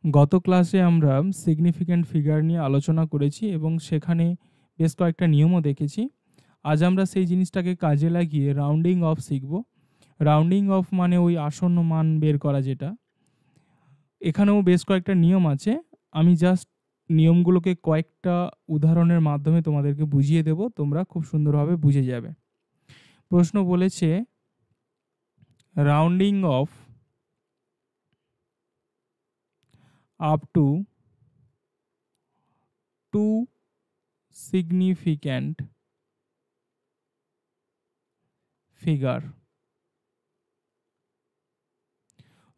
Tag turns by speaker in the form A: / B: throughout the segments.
A: গত ক্লাসে আমরা সিগনিফিক্যান্ট ফিগার নিয়ে আলোচনা করেছি এবং সেখানে বেশ কয়েকটা নিয়মও দেখেছি। আজ আমরা সেই জিনিসটাকে কাজে লাগিয়ে রাউন্ডিং অফ শিখব। রাউন্ডিং অফ মানে ওই আসন্ন মান বের করা যেটা। এখানেও বেশ কয়েকটা নিয়ম আছে। আমি জাস্ট নিয়মগুলোকে কয়েকটা উদাহরণের মাধ্যমে তোমাদেরকে বুঝিয়ে দেব, তোমরা খুব সুন্দরভাবে বুঝে যাবে। প্রশ্ন বলেছে rounding of up to 2 significant figure।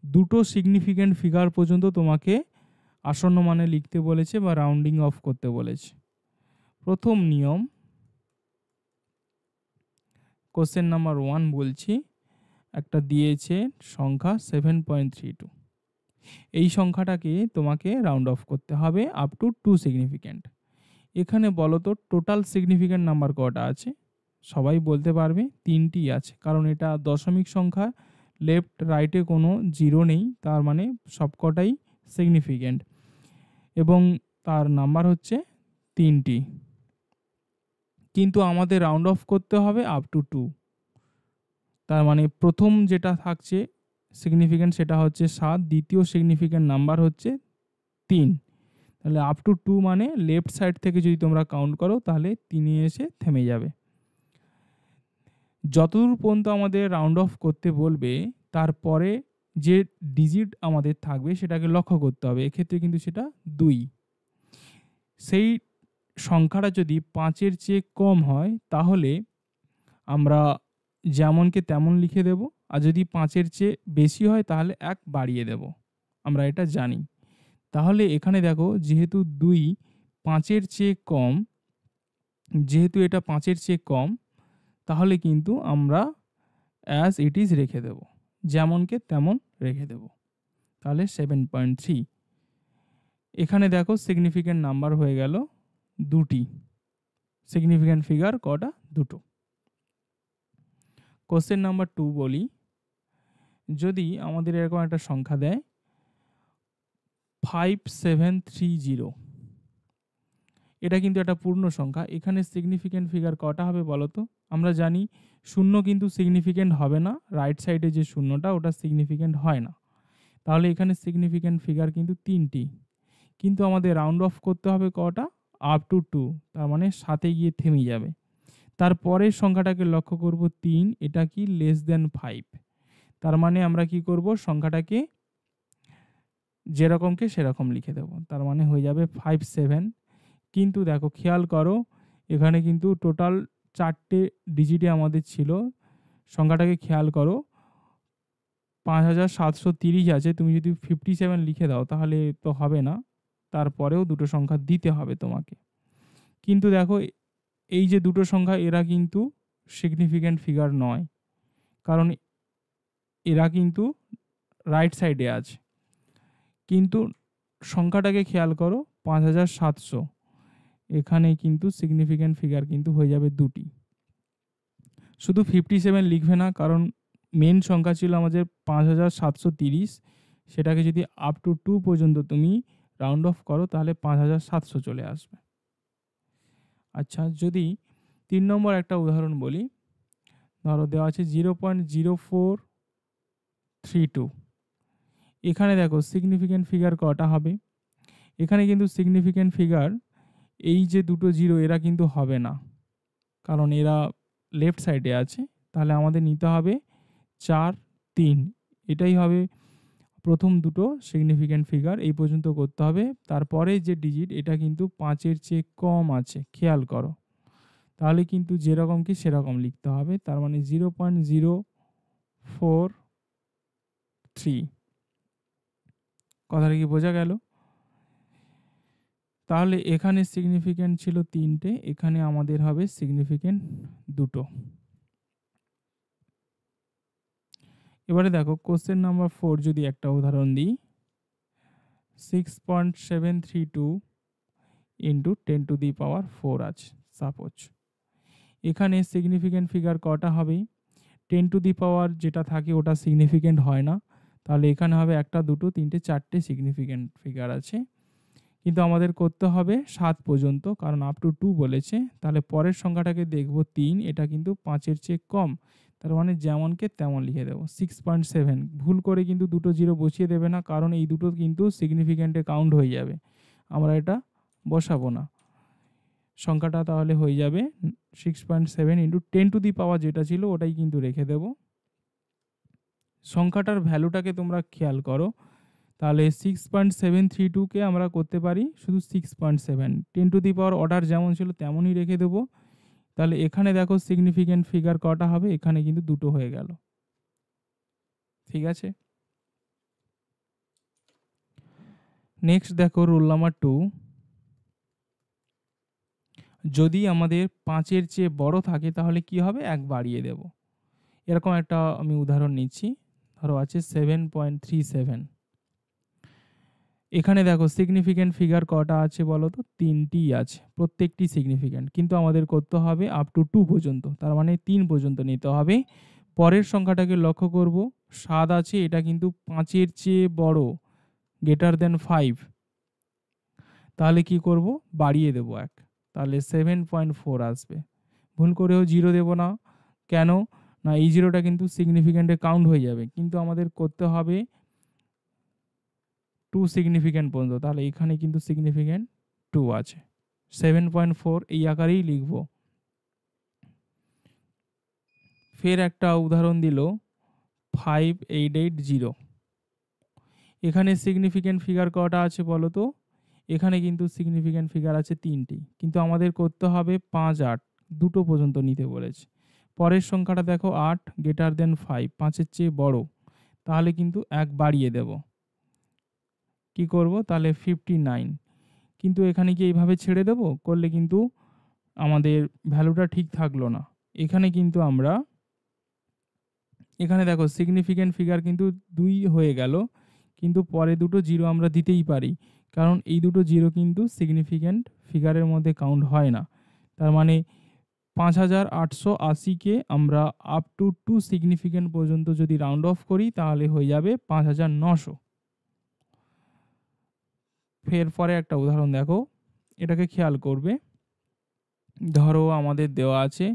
A: দুটো সিগনিফিক্যান্ট ফিগার পর্যন্ত তোমাকে আসন্ন মানে লিখতে বলেছে বা রাউন্ডিং অফ করতে বলেছে। প্রথম নিয়ম, কোশ্চেন নাম্বার 1 বলছি, একটা দিয়েছে সংখ্যা 7.32। এই সংখ্যাটাকে তোমাকে রাউন্ড অফ করতে হবে আপ টু 2 সিগনিফিক্যান্ট। এখানে বলো তো টোটাল সিগনিফিক্যান্ট নাম্বার কটা আছে? সবাই বলতে পারবে 3টি আছে, কারণ এটা দশমিক সংখ্যা, লেফট রাইটে কোনো জিরো নেই, তার মানে সবকটাই সিগনিফিক্যান্ট এবং তার নাম্বার হচ্ছে 3টি। কিন্তু আমাদের রাউন্ড অফ করতে হবে আপ টু 2। তার মানে প্রথম যেটা থাকছে সিগনিফিক্যান্ট সেটা হচ্ছে 7, দ্বিতীয় সিগনিফিক্যান্ট নাম্বার হচ্ছে 3। তাহলে আপ টু 2 মানে লেফট সাইড থেকে যদি তোমরা কাউন্ট করো তাহলে 3 এসে থেমে যাবে। যতদূর পর্যন্ত আমাদের রাউন্ড অফ করতে বলবে তারপরে যে ডিজিট আমাদের থাকবে সেটাকে লক্ষ্য করতে হবে। এক্ষেত্রে কিন্তু সেটা 2। সেই সংখ্যাটা যদি 5-এর চেয়ে কম হয় তাহলে আমরা যেমনকে তেমন লিখে দেব, আর যদি 5-এর চেয়ে বেশি হয় তাহলে 1 বাড়িয়ে দেব। আমরা এটা জানি। তাহলে এখানে দেখো যেহেতু 2 5-এর চেয়ে কম, যেহেতু এটা 5-এর চেয়ে কম, তাহলে কিন্তু আমরা অ্যাজ ইট ইজ রেখে দেব, যেমনকে তেমন রেখে দেব। তাহলে 7.3। এখানে দেখো সিগনিফিক্যান্ট নাম্বার হয়ে গেল 2টি। সিগনিফিক্যান্ট ফিগার কটা? 2টো। কোশ্চেন নাম্বার 2 বলি, যদি আমাদের এরকম একটা সংখ্যা দেয় 5730, এটা কিন্তু একটা পূর্ণ সংখ্যা। এখানে সিগনিফিক্যান্ট ফিগার কটা হবে বলো তো? আমরা জানি শূন্য কিন্তু সিগনিফিক্যান্ট হবে না, রাইট সাইডে যে শূন্যটা ওটা সিগনিফিক্যান্ট হয় না। তাহলে এখানে সিগনিফিক্যান্ট ফিগার কিন্তু 3টি, কিন্তু আমাদের রাউন্ড অফ করতে হবে কটা? আপ টু 2, তার মানে 7-এ গিয়ে থেমে যাবে। তারপরের সংখ্যাটাকে লক্ষ্য করব 3, এটা কি লেস দেন 5, তার মানে আমরা কি করব সংখ্যাটাকে যেরকমকে সেরকম লিখে দেব, তার মানে হয়ে যাবে 57। কিন্তু দেখো খেয়াল করো এখানে কিন্তু টোটাল 4টে ডিজিটে আমাদের ছিল। সংখ্যাটাকে খেয়াল করো 5730 আছে, তুমি যদি 57 লিখে দাও তাহলে তো হবে না, তারপরেও দুটো সংখ্যা দিতে হবে তোমাকে। কিন্তু দেখো এই যে দুটো সংখ্যা এরা কিন্তু সিগনিফিক্যান্ট ফিগার নয়, কারণ এরা কিন্তু রাইট সাইডে আছে। কিন্তু সংখ্যাটাকে খেয়াল করো 5700, এখানে কিন্তু সিগনিফিক্যান্ট ফিগার কিন্তু হয়ে যাবে 2টি। শুধু 57 লিখবে না, কারণ মেন সংখ্যা ছিল আমাদের 5730, সেটাকে যদি আপ টু 2 পর্যন্ত তুমি রাউন্ড অফ করো তাহলে 5700 চলে আসবে। আচ্ছা, যদি 3 নম্বর একটা উদাহরণ বলি, ধরো দেওয়া আছে 0.0432। এখানে দেখো সিগনিফিক্যান্ট ফিগার কটা হবে? এখানে কিন্তু সিগনিফিক্যান্ট ফিগার এই যে দুটো জিরো এরা কিন্তু হবে না, কারণ এরা লেফট সাইডে আছে। তাহলে আমাদের নিতে হবে 4, 3, এটাই হবে প্রথম দুটো সিগনিফিক্যান্ট ফিগার, এই পর্যন্ত করতে হবে। তারপরে যে ডিজিট এটা কিন্তু 5-এর চেয়ে কম আছে, খেয়াল করো। তাহলে কিন্তু যেরকম কি সেরকম লিখতে হবে, তার মানে 0.043। কথাটা কি বোঝা গেল? তাহলে এখানে সিগনিফিক্যান্ট ছিল 3টে, এখানে আমাদের হবে সিগনিফিক্যান্ট 2টো। এবারে দেখো কোশ্চেন নাম্বার 4 যদি একটা উদাহরণ দিই, 6.732 ইন্টু 10⁴ আছে সাপোজ। এখানে সিগনিফিক্যান্ট ফিগার কটা হবে? 10⁴ যেটা থাকে ওটা সিগনিফিক্যান্ট হয় না, তাহলে এখানে হবে 1 2 3 4টে সিগনিফিক্যান্ট ফিগার আছে, কিন্তু আমাদের করতে হবে 7 পর্যন্ত, কারণ আপ টু 2 বলেছে। তাহলে পরের সংখ্যাটাকে দেখব 3, এটা কিন্তু 5 এর চেয়ে কম, তার মানে যেমনকে তেমন লিখে দেব 6.7। ভুল করে কিন্তু দুটো জিরো বসিয়ে দেবে না, কারণ এই দুটো কিন্তু সিগনিফিক্যান্টে কাউন্ট হয়ে যাবে, আমরা এটা বসাবো না। সংখ্যাটা তাহলে হয়ে যাবে 6.7 ইন্টু 10 টু দি পাওয়ার যেটা ছিল ওটাই কিন্তু রেখে দেব। সংখ্যাটার ভ্যালুটাকে তোমরা খেয়াল করো, তাহলে 6.732কে আমরা করতে পারি শুধু 6.7, 10 টু দি পাওয়ার অর্ডার যেমন ছিল তেমনই রেখে দেব। তাহলে এখানে দেখো সিগনিফিক্যান্ট ফিগার কটা হবে, এখানে কিন্তু দুটো হয়ে গেল। ঠিক আছে, নেক্সট দেখো রুল নাম্বার 2, যদি আমাদের 5-এর চেয়ে বড় থাকে তাহলে কি হবে, 1 বাড়িয়ে দেব। এরকম একটা আমি উদাহরণ নিচ্ছি, ধরো আছে 7.37। এখানে দেখো সিগনিফিক্যান্ট ফিগার কটা আছে বলো তো, 3টি আছে, প্রত্যেকটি সিগনিফিক্যান্ট, কিন্তু আমাদের করতে হবে আপ টু 2 পর্যন্ত, তার মানে 3 পর্যন্ত নিতে হবে। পরের সংখ্যাটাকে লক্ষ্য করব, 7 আছে, এটা কিন্তু 5-এর চেয়ে বড়, গ্রেটার দেন 5। তাহলে কি করব, বাড়িয়ে দেব 1, তাহলে 7.4 আসবে। ভুল করেও 0 দেব না, কেন না এই জিরোটা কিন্তু সিগনিফিক্যান্টে কাউন্ট হয়ে যাবে, কিন্তু আমাদের করতে হবে 2 সিগনিফিক্যান্ট পর্যন্ত, তাহলে এখানে কিন্তু সিগনিফিক্যান্ট 2 আছে। 7.4 এই আকারেই লিখব। ফের একটা উদাহরণ দিল 5880। এখানে সিগনিফিক্যান্ট ফিগার কটা আছে বলো তো, এখানে কিন্তু সিগনিফিক্যান্ট ফিগার আছে 3টি, কিন্তু আমাদের করতে হবে 5 8 দুটো পর্যন্ত নিতে বলেছে। পরের সংখ্যাটা দেখো 8 গ্রেটার দেন 5, 5-এর চেয়ে বড়, তাহলে কিন্তু 1 বাড়িয়ে দেব। কি করব, তাহলে 59। কিন্তু এখানে কি এইভাবে ছেড়ে দেব, করলে কিন্তু আমাদের ভ্যালুটা ঠিক থাকলো না। এখানে কিন্তু আমরা, এখানে দেখো সিগনিফিক্যান্ট ফিগার কিন্তু 2 হয়ে গেল, কিন্তু পরে দুটো জিরো আমরা দিতেই পারি, কারণ এই দুটো জিরো কিন্তু সিগনিফিক্যান্ট ফিগারের মধ্যে কাউন্ট হয় না। তার মানে 5880কে আমরা আপ টু 2 সিগনিফিক্যান্ট পর্যন্ত যদি রাউন্ড অফ করি তাহলে হয়ে যাবে 5900। ফের পরে একটা উদাহরণ দেখো, এটাকে খেয়াল করবে। ধরো আমাদের দেওয়া আছে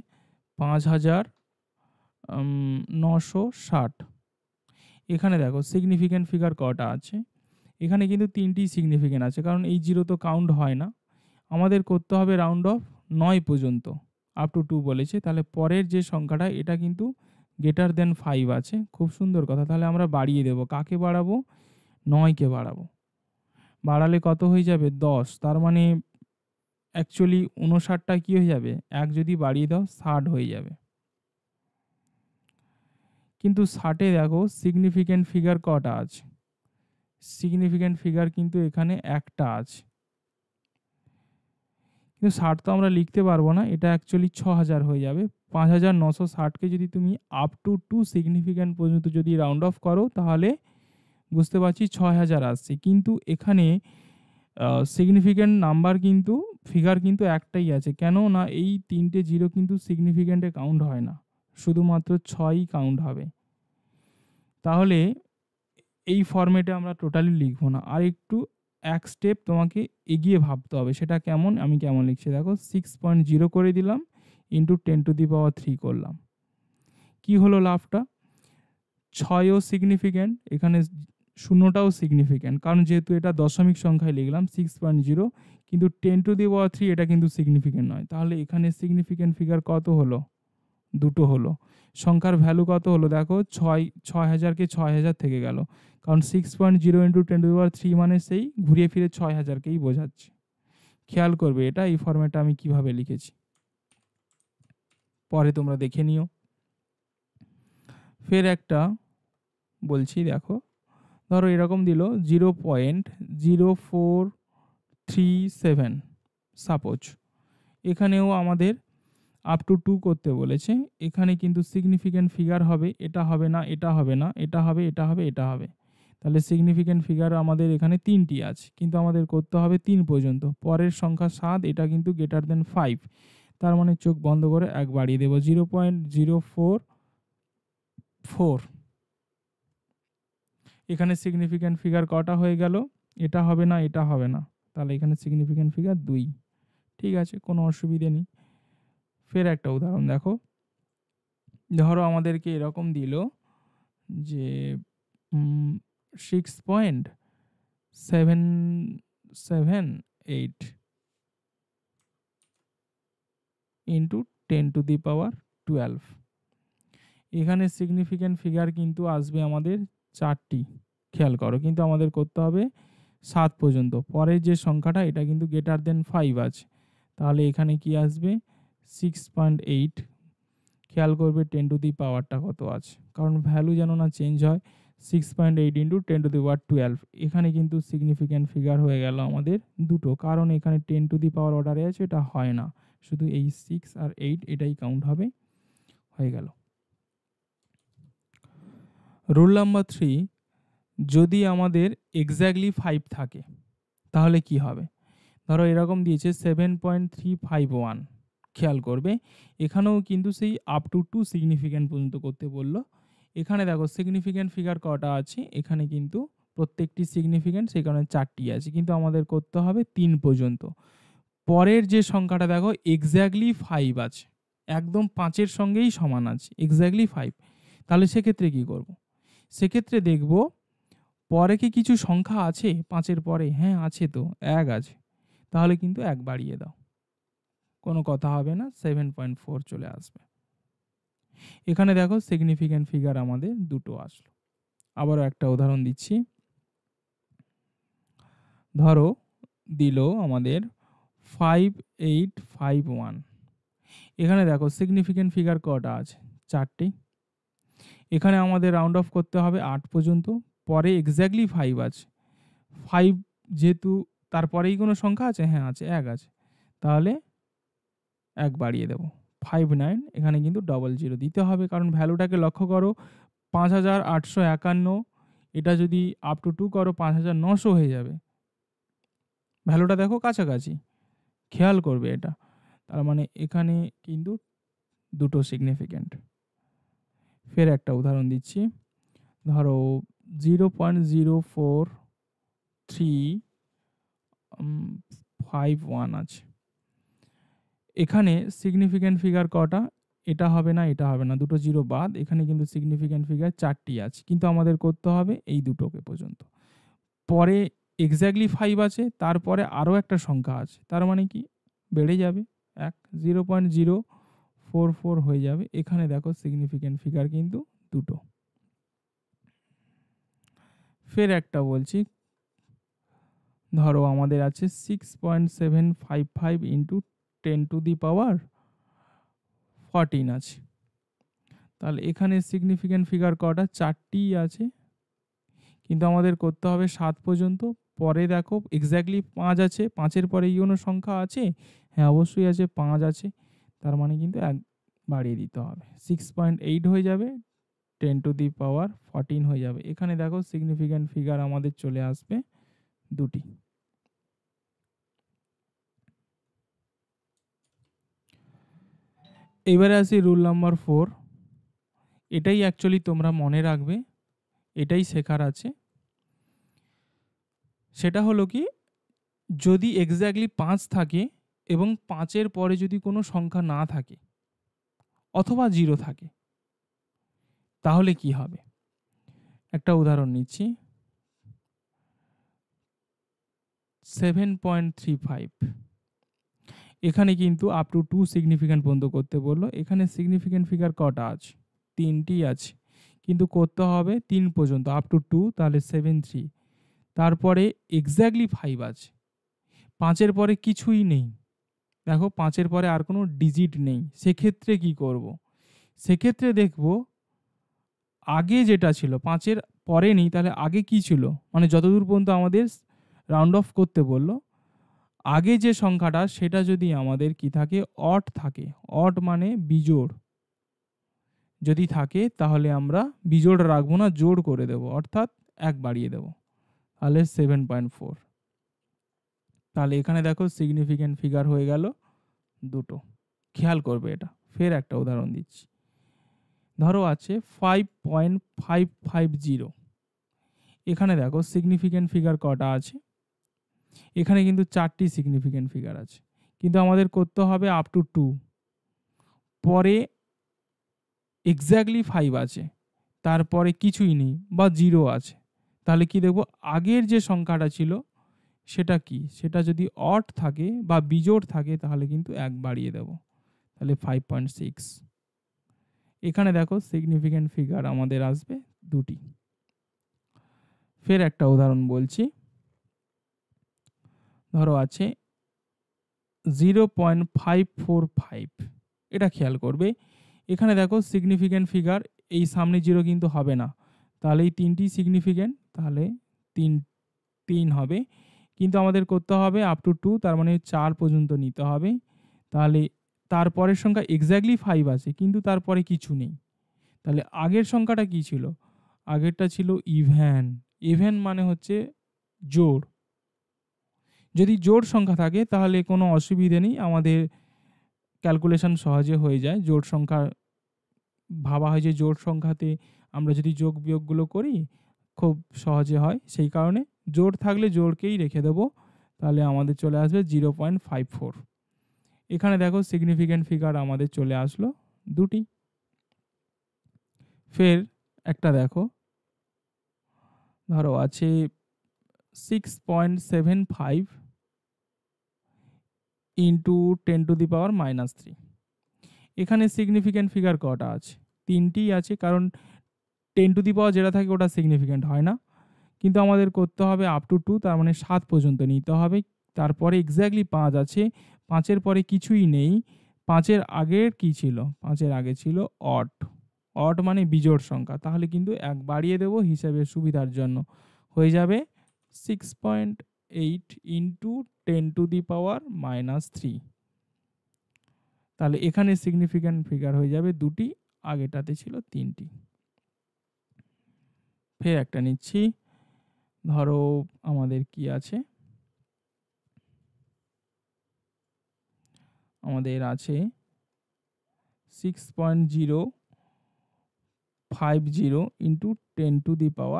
A: 5960। এখানে দেখো সিগনিফিক্যান্ট ফিগার কটা আছে, এখানে কিন্তু 3টি সিগনিফিক্যান্ট আছে, কারণ এই জিরো তো কাউন্ট হয় না। আমাদের করতে হবে রাউন্ড অফ 9 পর্যন্ত, আপ টু 2 বলেছে। তাহলে পরের যে সংখ্যাটা এটা কিন্তু গ্রেটার দেন 5 আছে, খুব সুন্দর কথা। তাহলে আমরা বাড়িয়ে দেব, কাকে বাড়াবো, 9কে বাড়াবো। বাড়ালে কত হয়ে যাবে, 10। তার মানে অ্যাকচুয়ালি 59টা কি হয়ে যাবে, 1 যদি বাড়িয়ে দাও 60 হয়ে যাবে। কিন্তু 60-এ দেখো সিগনিফিক্যান্ট ফিগার কটা আছে, সিগনিফিক্যান্ট ফিগার কিন্তু এখানে একটা আছে, কিন্তু 60 তো আমরা লিখতে পারবো না, এটা অ্যাকচুয়ালি 6000 হয়ে যাবে। 5960কে যদি তুমি আপ টু 2 সিগনিফিক্যান্ট পর্যন্ত যদি রাউন্ড অফ করো তাহলে বুঝতে পারছি 6000 আসছে, কিন্তু এখানে সিগনিফিক্যান্ট নাম্বার কিন্তু ফিগার কিন্তু একটাই আছে, কেন না এই 3টে জিরো কিন্তু সিগনিফিক্যান্টে কাউন্ট হয় না, শুধুমাত্র 6ই কাউন্ট হবে। তাহলে এই ফরম্যাটে আমরা টোটালি লিখবো না, আর একটু এক স্টেপ তোমাকে এগিয়ে ভাবতে হবে। সেটা কেমন, আমি কেমন লিখছি দেখো, 6.0 করে দিলাম ইন্টু 10 টু দি পাওয়ার 3 করলাম। কি হলো লাভটা, 6ও সিগনিফিক্যান্ট, এখানে শূন্যটাও সিগনিফিক্যান্ট, কারণ যেহেতু এটা দশমিক সংখ্যায় লিখলাম 6.0, কিন্তু 10 টু দি পাওয়ার 3 এটা কিন্তু সিগনিফিক্যান্ট নয়। তাহলে এখানে সিগনিফিক্যান্ট ফিগার কত হলো, দুটো হলো। সংখ্যার ভ্যালু কত হলো দেখো, 6000কে 6000 থেকে গেল, কারণ 6.0 ইন্টু 10 টু দি পাওয়ার 3 মানে সেই ঘুরিয়ে ফিরে 6000কেই বোঝাচ্ছে। খেয়াল করবে এটা, এই ফরম্যাটটা আমি কিভাবে লিখেছি, পরে তোমরা দেখে নিও। ফের একটা বলছি দেখো, ধরো এরকম দিল 0.0437 সাপোজ। এখানেও আমাদের আপ টু 2 করতে বলেছে, এখানে কিন্তু সিগনিফিক্যান্ট ফিগার হবে, এটা হবে না, এটা হবে না, এটা হবে, এটা হবে, এটা হবে। তাহলে সিগনিফিক্যান্ট ফিগার আমাদের এখানে 3টি আছে, কিন্তু আমাদের করতে হবে 3 পর্যন্ত। পরের সংখ্যা 7, এটা কিন্তু গ্রেটার দেন 5, তার মানে চোখ বন্ধ করে 1 বাড়িয়ে দেব, 0.044। এখানে সিগনিফিক্যান্ট ফিগার কটা হয়ে গেল? এটা হবে না, এটা হবে না, তাহলে এখানে সিগনিফিক্যান্ট ফিগার 2। ঠিক আছে, কোনো অসুবিধে নেই। ফের একটা উদাহরণ দেখো। ধরো আমাদেরকে এরকম দিল যে 6.778 ইন্টু 10^12। এখানে সিগনিফিক্যান্ট ফিগার কিন্তু আসবে আমাদের 4টি, খেয়াল করো, কিন্তু আমাদের করতে হবে 7 পর্যন্ত। পরের যে সংখ্যাটা এটা কিন্তু গ্রেটার দেন 5 আছে, তাহলে এখানে কি আসবে 6.8। খেয়াল করবে 10^টা কত আছে, কারণ ভ্যালু যেন না চেঞ্জ হয়। 6.8 ইন্টু 10^12, এখানে কিন্তু সিগনিফিক্যান্ট ফিগার হয়ে গেল আমাদের 2টো, কারণ এখানে 10^পাওয়ার অর্ডারে আছে, এটা হয় না, শুধু এই 6 আর 8 এটাই কাউন্ট হবে, হয়ে গেল। রুল নাম্বার 3, যদি আমাদের এক্স্যাক্টলি 5 থাকে তাহলে কি হবে? ধরো এরকম দিয়েছে 7.351, খেয়াল করবে এখানেও কিন্তু সেই আপ টু 2 সিগনিফিক্যান্ট পর্যন্ত করতে বললো। এখানে দেখো সিগনিফিক্যান্ট ফিগার কটা আছে, এখানে কিন্তু প্রত্যেকটি সিগনিফিক্যান্ট, সেই কারণে 4টি আছে, কিন্তু আমাদের করতে হবে 3 পর্যন্ত। পরের যে সংখ্যাটা দেখো এক্স্যাক্টলি 5 আছে, একদম 5-এর সঙ্গেই সমান আছে, এক্স্যাক্টলি 5। তাহলে সেক্ষেত্রে কি করব? সেক্ষেত্রে দেখব পরে কি কিছু সংখ্যা আছে 5-এর পরে? হ্যাঁ আছে তো, 1 আছে, তাহলে কিন্তু 1 বাড়িয়ে দাও, কোনো কথা হবে না, 7.4 চলে আসবে। এখানে দেখো সিগনিফিক্যান্ট ফিগার আমাদের 2টো আসলো। আবারও একটা উদাহরণ দিচ্ছি। ধরো দিল আমাদের 5851, এখানে দেখো সিগনিফিক্যান্ট ফিগার কটা আছে? 4টি। এখানে আমাদের রাউন্ড অফ করতে হবে 8 পর্যন্ত, পরে এক্স্যাক্টলি 5 আছে। 5 যেহেতু তারপরেই কোনো সংখ্যা আছে? হ্যাঁ আছে, 1 আছে, তাহলে 1 বাড়িয়ে দেব, 59। এখানে কিন্তু 00 দিতে হবে, কারণ ভ্যালুটাকে লক্ষ্য করো, 5851, এটা যদি আপ টু 2 করো 5900 হয়ে যাবে। ভ্যালুটা দেখো কাছাকাছি, খেয়াল করবে এটা, তার মানে এখানে কিন্তু 2টো সিগনিফিক্যান্ট। ফের একটা উদাহরণ দিচ্ছি। ধরো 0.04351 আছে, এখানে সিগনিফিক্যান্ট ফিগার কটা? এটা হবে না, এটা হবে না, 2টো 0 বাদ। এখানে কিন্তু সিগনিফিক্যান্ট ফিগার 4টি আছে, কিন্তু আমাদের করতে হবে এই 2টোকে পর্যন্ত। পরে এক্স্যাক্টলি 5 আছে, তারপরে আরও একটা সংখ্যা আছে, তার মানে কি বেড়ে যাবে 1, 0.044 হয়ে যাবে। এখানে দেখো সিগনিফিক্যান্ট ফিগার কিন্তু 2টো। ফের একটা বলছি, ধরো আমাদের আছে 6.755 ইন্টু 10^14 আছে, তাহলে এখানে সিগনিফিক্যান্ট ফিগার কটা? 4টি আছে, কিন্তু আমাদের করতে হবে 7 পর্যন্ত। পরে দেখো এক্স্যাক্টলি 5 আছে, 5-এর পরে কি কোনো সংখ্যা আছে? হ্যাঁ অবশ্যই আছে, 5 আছে, তার মানে কিন্তু 1 বাড়িয়ে দিতে হবে, 6.8 হয়ে যাবে, 10^14 হয়ে যাবে। এখানে দেখো সিগনিফিক্যান্ট ফিগার আমাদের চলে আসবে 2টি। এবারে আসি রুল নাম্বার 4। এটাই অ্যাকচুয়ালি তোমরা মনে রাখবে, এটাই শেখার আছে। সেটা হলো কি, যদি এক্স্যাক্টলি 5 থাকে এবং 5-এর পরে যদি কোনো সংখ্যা না থাকে অথবা 0 থাকে, তাহলে কি হবে? একটা উদাহরণ নিচ্ছি। 7.35, এখানে কিন্তু আপ টু 2 সিগনিফিক্যান্ট পর্যন্ত করতে বললো। এখানে সিগনিফিক্যান্ট ফিগার কটা আছে? 3টি আছে, কিন্তু করতে হবে 3 পর্যন্ত, আপ টু 2, তাহলে 73। তারপরে এক্স্যাক্টলি 5 আছে, 5-এর পরে কিছুই নেই, দেখো 5-এর পরে আর কোনো ডিজিট নেই, সেক্ষেত্রে কি করব? সেক্ষেত্রে দেখব আগে যেটা ছিল 5-এর পরে নেই, তাহলে আগে কি ছিল, মানে যতদূর পর্যন্ত আমাদের রাউন্ড অফ করতে বললো, আগে যে সংখ্যাটা সেটা যদি আমাদের কি থাকে? অড থাকে, অড মানে বিজোড় যদি থাকে, তাহলে আমরা বিজোড় রাখবো না, জোড় করে দেব, অর্থাৎ 1 বাড়িয়ে দেব, তাহলে 7.4। তাহলে এখানে দেখো সিগনিফিক্যান্ট ফিগার হয়ে গেল 2টো, খেয়াল করবে এটা। ফের একটা উদাহরণ দিচ্ছি। ধরো আছে 5.550, এখানে দেখো সিগনিফিক্যান্ট ফিগার কটা আছে, এখানে কিন্তু 4টি সিগনিফিক্যান্ট ফিগার আছে, কিন্তু আমাদের করতে হবে আপ টু 2, পরে এক্স্যাক্টলি 5 আছে, তারপরে কিছুই নেই বা 0 আছে। তাহলে কি দেখব, আগের যে সংখ্যাটা ছিল সেটা কি, সেটা যদি অড থাকে বা বিজোড় থাকে তাহলে কিন্তু 1 বাড়িয়ে দেব, তাহলে 5.6। এখানে দেখো সিগনিফিক্যান্ট ফিগার আমাদের আসবে 2টি। ফের একটা উদাহরণ বলছি, ধরো আছে 0.545, এটা খেয়াল করবে। এখানে দেখো সিগনিফিক্যান্ট ফিগার, এই সামনে 0 কিন্তু হবে না, তাহলে এই 3টি সিগনিফিক্যান্ট, তাহলে 3 হবে, কিন্তু আমাদের করতে হবে আপ টু 2, তার মানে 4 পর্যন্ত নিতে হবে। তাহলে তারপরের সংখ্যা এক্স্যাক্টলি 5 আছে, কিন্তু তারপরে কিছু নেই। তাহলে আগের সংখ্যাটা কি ছিল, আগেরটা ছিল ইভেন। ইভেন মানে হচ্ছে জোড়। যদি জোড় সংখ্যা থাকে তাহলে কোনো অসুবিধে নেই, আমাদের ক্যালকুলেশন সহজে হয়ে যায়। জোড় সংখ্যা ভাবা হয় যে জোড় সংখ্যাতে আমরা যদি যোগ বিয়োগগুলো করি খুব সহজে হয়, সেই কারণে জোড় থাকলে জোড়কেই রেখে দেবো, তাহলে আমাদের চলে আসবে 0.54। এখানে দেখো সিগনিফিক্যান্ট ফিগার আমাদের চলে আসলো 2টি। ফের একটা দেখো, ধরো আছে 6.75 ইন্টু 10⁻³ এখানে সিগনিফিক্যান্ট ফিগার কটা আছে, 3টিই আছে, কারণ 10⁻³ যেটা থাকে ওটা সিগনিফিক্যান্ট হয় না, কিন্তু আমাদের করতে হবে আপ টু 2, তার মানে 7 পর্যন্ত নিতে হবে। তারপরে এক্স্যাক্টলি 5 আছে, 5-এর পরে কিছুই নেই। 5-এর আগের কি ছিল, 5-এর আগে ছিল অড। অড মানে বিজোড় সংখ্যা, তাহলে কিন্তু 1 বাড়িয়ে দেব হিসাবের সুবিধার জন্য, হয়ে যাবে 6.8 ইন্টু 10⁻³ তাহলে এখানে সিগনিফিক্যান্ট ফিগার হয়ে যাবে 2টি, আগেটাতে ছিল 3টি। ফের একটা নিচ্ছি, ধরো আমাদের কি আছে, আমাদের আছে 6.050 ইন্টু 10⁻³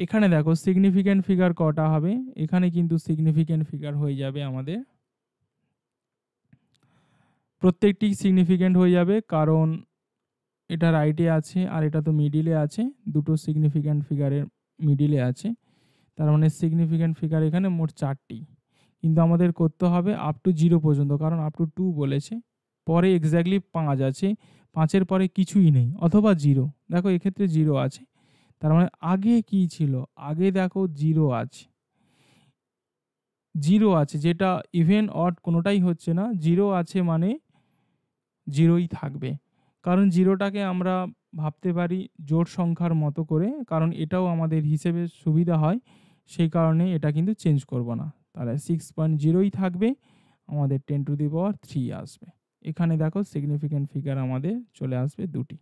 A: এখানে দেখো সিগনিফিক্যান্ট ফিগার কটা হবে, এখানে কিন্তু সিগনিফিক্যান্ট ফিগার হয়ে যাবে আমাদের প্রত্যেকটি সিগনিফিক্যান্ট হয়ে যাবে, কারণ এটা রাইটে আছে আর এটা তো মিডিলে আছে, দুটো সিগনিফিক্যান্ট ফিগারের মিডিলে আছে, তার মানে সিগনিফিক্যান্ট ফিগার এখানে মোট 4টি, কিন্তু আমাদের করতে হবে আপ টু 0 পর্যন্ত, কারণ আপ টু 2 বলেছে, পরে এক্স্যাক্টলি 5 আছে, 5-এর পরে কিছুই নেই অথবা 0, দেখো এক্ষেত্রে 0 আছে, তার মানে আগে কি ছিল, আগে দেখো 0 আছে, 0 আছে, যেটা ইভেন অড কোনোটাই হচ্ছে না, 0 আছে মানে 0ই থাকবে, কারণ 0টাকে আমরা ভাবতে পারি জোড় সংখ্যার মতো করে, কারণ এটাও আমাদের হিসেবে সুবিধা হয়, সেই কারণে এটা কিন্তু চেঞ্জ করব না, তাহলে 6.0ই থাকবে, আমাদের 10⁻³ আসবে। এখানে দেখো সিগনিফিক্যান্ট ফিগার আমাদের চলে আসবে 2টি।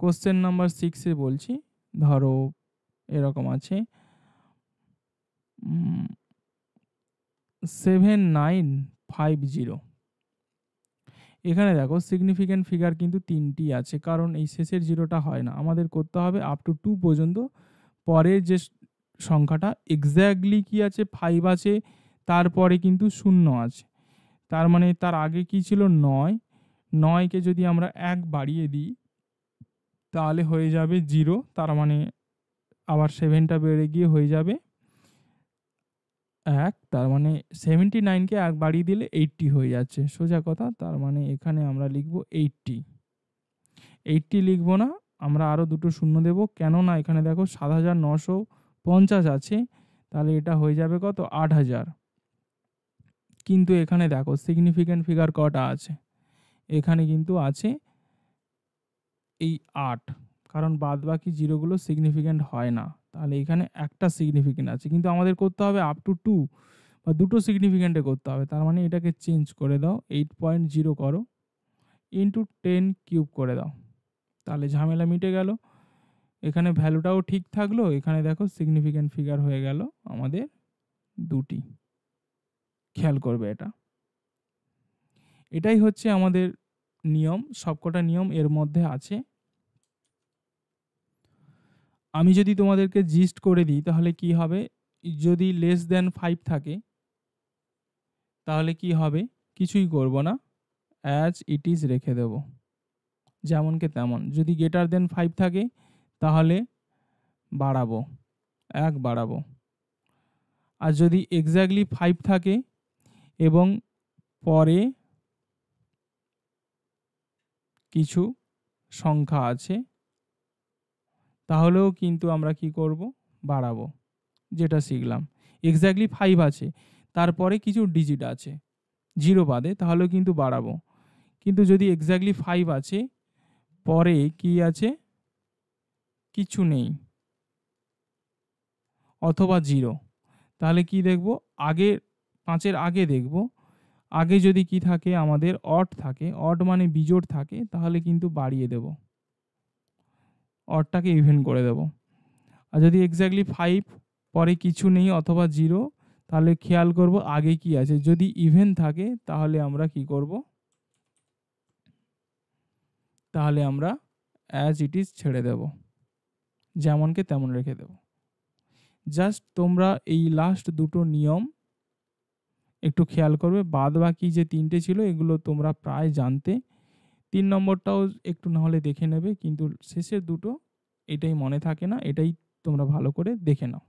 A: কোশ্চেন নাম্বার 6-এ বলছি, ধরো এরকম আছে 7950, এখানে দেখো সিগনিফিক্যান্ট ফিগার কিন্তু 3টি আছে, কারণ এই শেষের 0টা হয় না, আমাদের করতে হবে আপ টু 2 পর্যন্ত, পরের যে সংখ্যাটা এক্স্যাক্টলি কি আছে 5 আছে, তারপরে কিন্তু 0 আছে, তার মানে তার আগে কি ছিল 9কে যদি আমরা 1 বাড়িয়ে দিই তাহলে হয়ে যাবে 0, তার মানে আবার 7টা বেড়ে গিয়ে হয়ে যাবে 1, তার মানে 79কে 1 বাড়িয়ে দিলে 80 হয়ে যাচ্ছে, সোজা কথা, তার মানে এখানে আমরা লিখব 80 লিখব না, আমরা আরও দুটো শূন্য দেব, কেননা এখানে দেখো 7950 আছে, তাহলে এটা হয়ে যাবে কত 8000, কিন্তু এখানে দেখো সিগনিফিক্যান্ট ফিগার কটা আছে, এখানে কিন্তু আছে এই 8, কারণ বাদ বাকি জিরোগুলো সিগনিফিক্যান্ট হয় না, তাহলে এখানে একটা সিগনিফিক্যান্ট আছে, কিন্তু আমাদের করতে হবে আপ টু 2 বা দুটো সিগনিফিক্যান্টে করতে হবে, তার মানে এটাকে চেঞ্জ করে দাও, 8.0 করো ইন্টু 10³ করে দাও, তাহলে ঝামেলা মিটে গেল, এখানে ভ্যালুটাও ঠিক থাকলো, এখানে দেখো সিগনিফিক্যান্ট ফিগার হয়ে গেল আমাদের 2টি। খেয়াল করবে এটা। এটাই হচ্ছে আমাদের নিয়ম, সবকটা নিয়ম এর মধ্যে আছে। আমি যদি তোমাদেরকে জিস্ট করে দিই তাহলে কি হবে, যদি লেস দ্যান 5 থাকে তাহলে কি হবে, কিছুই করব না, অ্যাজ ইট ইজ রেখে দেব যেমনকে তেমন। যদি গ্রেটার দ্যান 5 থাকে তাহলে বাড়াবো, 1 বাড়াবো। আর যদি এক্স্যাক্টলি 5 থাকে এবং পরে কিছু সংখ্যা আছে তাহলেও কিন্তু আমরা কি করব, বাড়াবো, যেটা শিখলাম। এক্স্যাক্টলি 5 আছে, তারপরে কিছু ডিজিট আছে 0 বাদে, তাহলেও কিন্তু বাড়াবো। কিন্তু যদি এক্স্যাক্টলি 5 আছে, পরে কি আছে, কিছু নেই অথবা 0, তাহলে কি দেখব, আগে 5-এর আগে দেখব। আগে যদি কি থাকে, আমাদের অড থাকে, অড মানে বিজোড় থাকে, তাহলে কিন্তু বাড়িয়ে দেব, অডটাকে ইভেন করে দেব। আর যদি এক্স্যাক্টলি 5 পরে কিছু নেই অথবা 0, তাহলে খেয়াল করব আগে কি আছে। যদি ইভেন থাকে তাহলে আমরা কি করব, তাহলে আমরা অ্যাজ ইট ইজ ছেড়ে দেব, যেমনকে তেমন রেখে দেব। জাস্ট তোমরা এই লাস্ট দুটো নিয়ম একটু খেয়াল করবে, বাদ বাকি যে 3টে ছিল এগুলো তোমরা প্রায় জানতে। 3 নম্বরটাও একটু না হলে দেখে নেবে, কিন্তু শেষের দুটো এটাই মনে থাকে না, এটাই তোমরা ভালো করে দেখে নাও।